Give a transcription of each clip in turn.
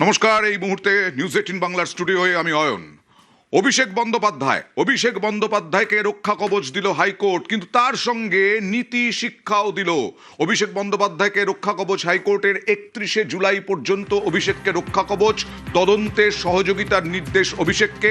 নমস্কার। এই মুহূর্তে নিউজ 18 বাংলার স্টুডিওয়ে আমি অয়ন। অভিষেক বন্দ্যোপাধ্যায়কে রক্ষা কবচ দিল হাইকোর্ট, কিন্তু তার সঙ্গে নীতি শিক্ষাও দিল। অভিষেক বন্দ্যোপাধ্যায়কে রক্ষা কবচ হাইকোর্টের 31শে জুলাই পর্যন্ত অভিষেককে রক্ষা কবচ, তদন্তে সহযোগিতার নির্দেশ অভিষেককে,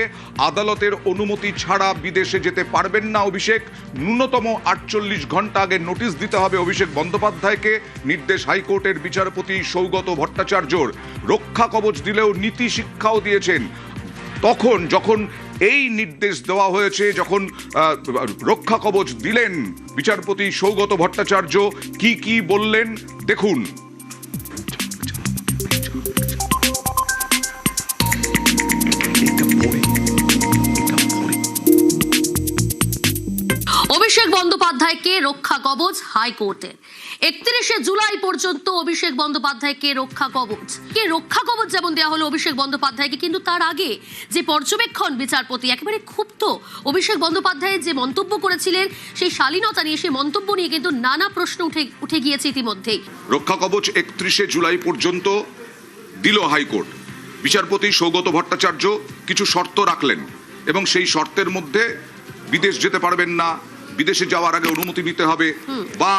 আদালতের অনুমতি ছাড়া বিদেশে যেতে পারবেন না অভিষেক, ন্যূনতম 48 ঘন্টা আগে নোটিশ দিতে হবে অভিষেক বন্দ্যোপাধ্যায়কে, নির্দেশ হাইকোর্টের বিচারপতি সৌগত ভট্টাচার্যর। রক্ষা কবচ দিলেও নীতি শিক্ষাও দিয়েছেন। তখন যখন এই নির্দেশ দেওয়া হয়েছে, যখন রক্ষা কবচ দিলেন বিচারপতি সৌগত ভট্টাচার্য, কি বললেন দেখুন। অভিষেক বন্দ্যোপাধ্যায়কে রক্ষা কবচ হাইকোর্টের 31শে জুলাই পর্যন্ত অভিষেক বন্দ্যোপাধ্যায়কে রক্ষা কবচ যেমন দেওয়া হলো অভিষেক বন্দ্যোপাধ্যায়কে, কিন্তু তার আগে যে পর্যবেক্ষণ বিচারপতি একেবারে ক্ষুব্ধ। অভিষেক বন্দ্যোপাধ্যায় যে মন্তব্য করেছিলেন সেই শালীনতা নিয়ে, সেই মন্তব্য নিয়ে কিন্তু নানা প্রশ্ন উঠে গিয়েছে ইতিমধ্যেই। রক্ষা কবচ 31শে জুলাই পর্যন্ত দিল হাইকোর্ট। বিচারপতি সৌগত ভট্টাচার্য কিছু শর্ত রাখলেন এবং সেই শর্তের মধ্যে বিদেশ যেতে পারবেন না, বিদেশে যাওয়ার আগে অনুমতি নিতে হবে, বা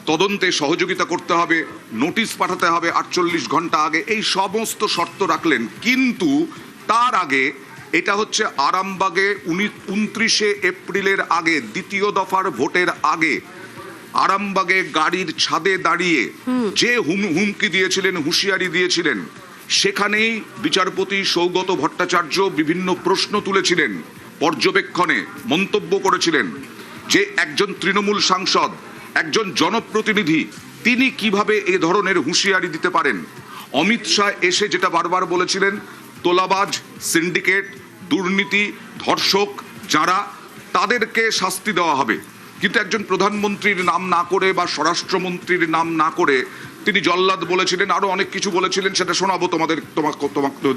তদন্তে সহযোগিতা করতে হবে, নোটিশ পাঠাতে হবে 48 ঘন্টা আগে, এই সমস্ত শর্ত রাখলেন। কিন্তু তার আগে, এটা হচ্ছে আরামবাগে 29শে এপ্রিলের আগে, দ্বিতীয় দফার ভোটের আগে, আরামবাগে গাড়ির ছাদে দাঁড়িয়ে যে হুমকি দিয়েছিলেন, হুঁশিয়ারি দিয়েছিলেন, সেখানেই বিচারপতি সৌগত ভট্টাচার্য বিভিন্ন প্রশ্ন তুলেছিলেন, পর্যবেক্ষণে মন্তব্য করেছিলেন যে একজন তৃণমূল সাংসদ, একজন জনপ্রতিনিধি, তিনি কিভাবে এ ধরনের হুঁশিয়ারি দিতে পারেন। অমিত শাহ এসে যেটা বারবার বলেছিলেন, তোলাবাজ, সিন্ডিকেট, দুর্নীতি, ধর্ষক যারা, তাদেরকে শাস্তি দেওয়া হবে। কিন্তু একজন প্রধানমন্ত্রীর নাম না করে বা স্বরাষ্ট্রমন্ত্রীর নাম না করে তিনি জল্লাদ বলেছিলেন, আরো অনেক কিছু বলেছিলেন, সেটা শোনাবো তোমাদের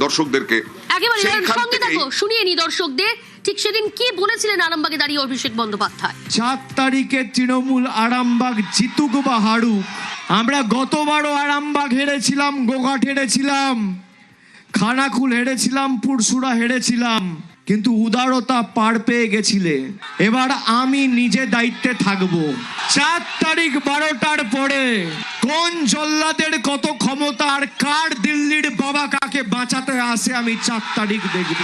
দর্শকদেরকে। একেবারে সঙ্গে থাকো, শুনিয়ে নি দর্শকদের ঠিক সেদিন কি বলেছিলেন আরামবাগে দাঁড়িয়ে অভিষেক বন্দ্যোপাধ্যায়। 4 তারিখে তৃণমূল আরামবাগ জিতুক বা হারুক, আমরা গতবারও আরামবাগ হেরেছিলাম, গোঘাট হেরেছিলাম, খানাকুল হেরেছিলাম, পুরসুরা হেরেছিলাম, কিন্তু উদারতা পার পেয়ে গেছিলে। এবার আমি নিজে দায়িত্বে থাকবো। 4 তারিখ 12টার পরে কোন জল্লাদের কত ক্ষমতা আর কার দিল্লির বাবা কাকে বাঁচাতে আসে, আমি 4 তারিখ দেখব।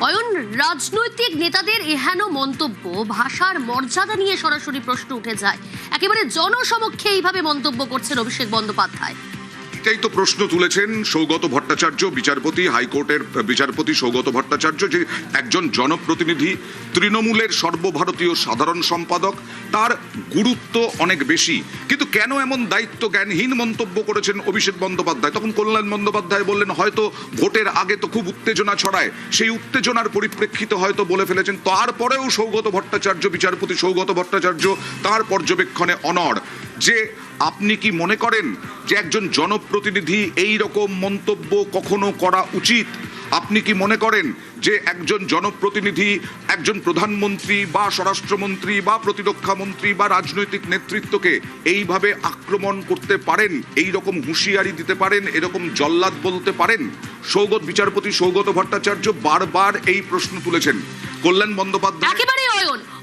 অয়ন, রাজনৈতিক নেতাদের এহেন মন্তব্য, ভাষার মর্যাদা নিয়ে সরাসরি প্রশ্ন উঠে যায়। একেবারে জনসমক্ষে এইভাবে মন্তব্য করছেন অভিষেক বন্দ্যোপাধ্যায়। এটাই তো প্রশ্ন তুলেছেন সৌগত ভট্টাচার্য, বিচারপতি, হাইকোর্টের বিচারপতি সৌগত ভট্টাচার্য, যে একজন জনপ্রতিনিধি, তৃণমূলের সর্বভারতীয় সাধারণ সম্পাদক, তার গুরুত্ব অনেক বেশি, কিন্তু কেন এমন দায়িত্ব জ্ঞানহীন মন্তব্য করেছেন অভিষেক বন্দ্যোপাধ্যায়। তখন কল্যাণ বন্দ্যোপাধ্যায় বললেন, হয়তো ভোটের আগে তো খুব উত্তেজনা ছড়ায়, সেই উত্তেজনার পরিপ্রেক্ষিতে হয়তো বলে ফেলেছেন। তারপরেও সৌগত ভট্টাচার্য, বিচারপতি সৌগত ভট্টাচার্য, তার পর্যবেক্ষণে অনড়। যে আপনি কি মনে করেন যে একজন জনপ্রতিনিধি এই রকম মন্তব্য কখনো করা উচিত? আপনি কি মনে করেন যে একজন জনপ্রতিনিধি, একজন প্রধানমন্ত্রী বা স্বরাষ্ট্রমন্ত্রী বা প্রতিরক্ষা মন্ত্রী বা রাজনৈতিক নেতৃত্বকে এইভাবে আক্রমণ করতে পারেন, এই রকম হুঁশিয়ারি দিতে পারেন, এরকম জল্লাদ বলতে পারেন? বিচারপতি সৌগত ভট্টাচার্য বারবার এই প্রশ্ন তুলেছেন। কল্যাণ বন্দ্যোপাধ্যায় একেবারে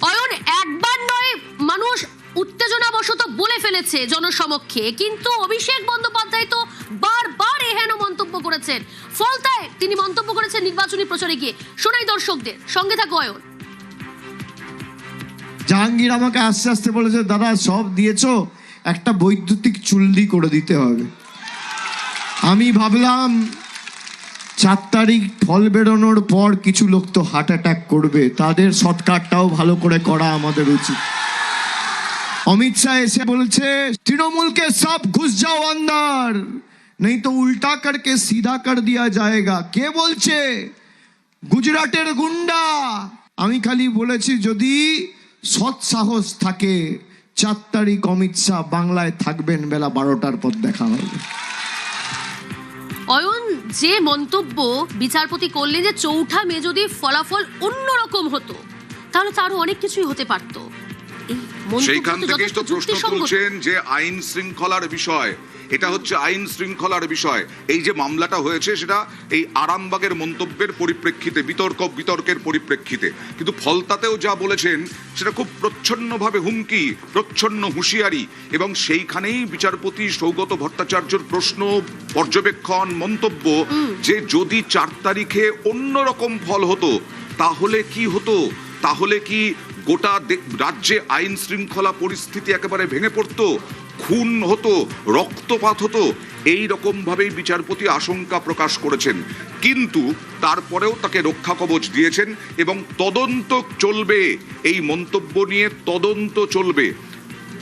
অয়ন একবার নয়, মানুষ উত্তেজনাবশত বলে ফেলেছে জনসমক্ষে, কিন্তু অভিষেক বন্দ্যোপাধ্যায় তো বারবার এহেন মন্তব্য করেছেন। ফলতায় তিনি মন্তব্য করেছেন নির্বাচনী প্রচারে গিয়ে। শোনাই দর্শকদের, সঙ্গে থাকো অয়ন। জাহাঙ্গীর আমাকে আস্তে আস্তে বলেছে, দাদা সব দিয়েছো, একটা বৈদ্যুতিক চুল্লি করে দিতে হবে। আমি ভাবলাম 4 তারিখ ফল বেরোনোর পর কিছু লোক তো হার্ট অ্যাটাক করবে, তাদের শর্টকাটটাও ভালো করে করা আমাদের উচিত। অমিত শাহ এসে বলছে, তৃণমূল কে সব ঘুষ যাও अंदर, नहीं तो उल्टा करके सीधा कर दिया जाएगा। কে বলছে? গুজরাটের গুন্ডা। আমি খালি বলেছি, যদি সৎ সাহস থাকে 4 তারিখ অমিত শাহ বাংলায় থাকবেন, বেলা 12টার পর দেখা হবে। অয়ন, যে মন্তব্য বিচারপতি করলেন যে 4 মে যদি ফলাফল অন্যরকম হতো, তাহলে তারও অনেক কিছুই হতে পারতো। এই মন্তব্য সেইখান তো থেকেই যথেষ্ট তো প্রশ্ন যুক্তিসঙ্গত। তুলছেন যে আইন শৃঙ্খলার বিষয়, এটা হচ্ছে আইন শৃঙ্খলার বিষয়। এই যে মামলাটা হয়েছে সেটা এই আরামবাগের মন্তব্যের পরিপ্রেক্ষিতে, বিতর্কের পরিপ্রেক্ষিতে, কিন্তু ফলতাতেও যা বলেছেন সেটা খুব প্রচ্ছন্নভাবে হুমকি, প্রচ্ছন্ন হুঁশিয়ারি, এবং সেইখানেই বিচারপতি সৌগত ভট্টাচার্যর প্রশ্ন, পর্যবেক্ষণ, মন্তব্য যে যদি 4 তারিখে অন্যরকম ফল হতো তাহলে কি হতো, তাহলে কি গোটা রাজ্যে আইন শৃঙ্খলা পরিস্থিতি একেবারে ভেঙে পড়তো, খুন হতো, রক্তপাত হতো, এই রকম ভাবেই বিচারপতি আশঙ্কা প্রকাশ করেছেন। কিন্তু তারপরেও তাকে রক্ষা কবচ দিয়েছেন এবং তদন্ত চলবে, এই মন্তব্য নিয়ে তদন্ত চলবে।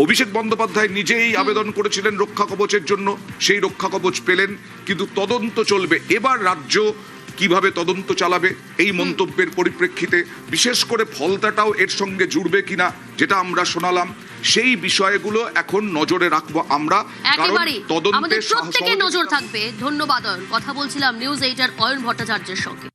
অভিষেক বন্দ্যোপাধ্যায় নিজেই আবেদন করেছিলেন রক্ষা কবচের জন্য, সেই রক্ষা কবচ পেলেন, কিন্তু তদন্ত চলবে। এবার রাজ্য কিভাবে তদন্ত চালাবে এই মন্তব্যের পরিপ্রেক্ষিতে, বিশেষ করে ফলতাটাও এর সঙ্গে জুড়বে কিনা যেটা আমরা শোনালাম, সেই বিষয়গুলো এখন নজরে রাখবো আমরা, কারণ একেবারে তদন্তে আমাদের প্রত্যেকের নজর থাকবে। ধন্যবাদ অয়ন। কথা বলছিলাম নিউজ 8 অয়ন ভট্টাচার্যের সঙ্গে।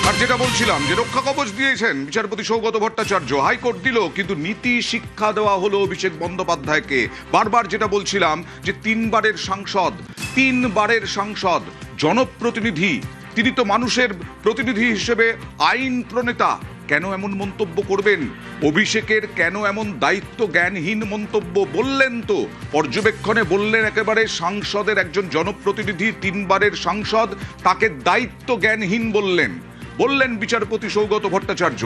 আর যেটা বলছিলাম যে রক্ষা কবচ দিয়েছেন বিচারপতি সৌগত ভট্টাচার্য, হাইকোর্ট দিল, কিন্তু নীতি শিক্ষা দেওয়া হলো অভিষেক বন্দ্যোপাধ্যায়কে। বারবার যেটা বলছিলাম যে 3 বারের সাংসদ, জনপ্রতিনিধি, তিনি তো মানুষের প্রতিনিধি হিসেবে আইন প্রণেতা, কেন এমন মন্তব্য করবেন? অভিষেকের কেন এমন দায়িত্ব জ্ঞানহীন মন্তব্য? বললেন তো, পর্যবেক্ষণে বললেন একেবারে সাংসদের একজন জনপ্রতিনিধি, 3 বারের সাংসদ, তাকে দায়িত্ব জ্ঞানহীন বললেন বিচারপতি সৌগত ভট্টাচার্য।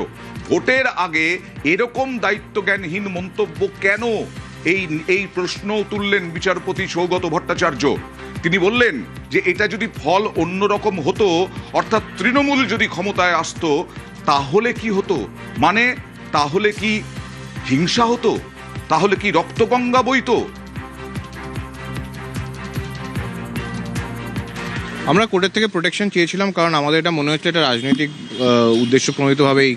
ভোটের আগে এরকম দায়িত্বজ্ঞানহীন মন্তব্য কেন, এই প্রশ্ন তুললেন বিচারপতি সৌগত ভট্টাচার্য। তিনি বললেন যে এটা যদি ফল অন্যরকম হতো, অর্থাৎ তৃণমূল যদি ক্ষমতায় আসতো, তাহলে কি হতো? মানে তাহলে কি হিংসা হতো? তাহলে কি রক্তগঙ্গা বইতো? আমরা কোর্টের থেকে প্রোটেকশন চেয়েছিলাম, কারণ আমাদের এটা মনে হচ্ছে এটা রাজনৈতিক উদ্দেশ্য প্রণোদিতভাবেই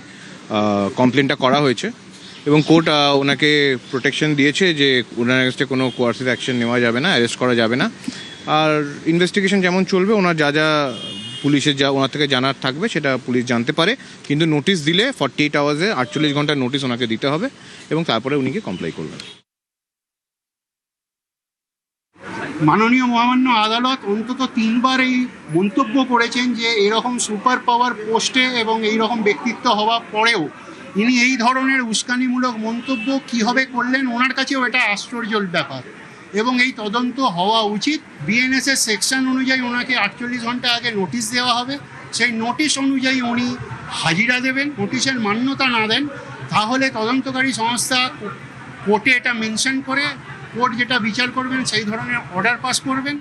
কমপ্লেনটা করা হয়েছে, এবং কোর্ট ওনাকে প্রোটেকশন দিয়েছে যে ওনার কাছে কোনো কোয়ার্সিভ অ্যাকশন নেওয়া যাবে না, অ্যারেস্ট করা যাবে না, আর ইনভেস্টিগেশন যেমন চলবে, ওনার যা পুলিশের ওনার থেকে জানার থাকবে সেটা পুলিশ জানতে পারে, কিন্তু নোটিশ দিলে 48 আওয়ার্সে 48 ঘন্টার নোটিশ ওনাকে দিতে হবে, এবং তারপরে উনিকে কমপ্লাই করবেন। মাননীয় মহামান্য আদালত অন্তত 3 বার এই মন্তব্য করেছেন যে এরকম সুপার পাওয়ার পোস্টে এবং এই রকম ব্যক্তিত্ব হওয়া পরেও ইনি এই ধরনের উস্কানিমূলক মন্তব্য কীভাবে করলেন, ওনার কাছেও এটা আশ্চর্যের ব্যাপার। এবং এই তদন্ত হওয়া উচিত। বিএনএসের সেকশন অনুযায়ী ওনাকে 48 ঘন্টা আগে নোটিশ দেওয়া হবে, সেই নোটিশ অনুযায়ী উনি হাজিরা দেবেন। নোটিশের মান্যতা না দেন তাহলে তদন্তকারী সংস্থা কোর্টে এটা মেনশন করে কোর্ট যেটা বিচার করবেন সেই ধরনের অর্ডার পাস করবেন।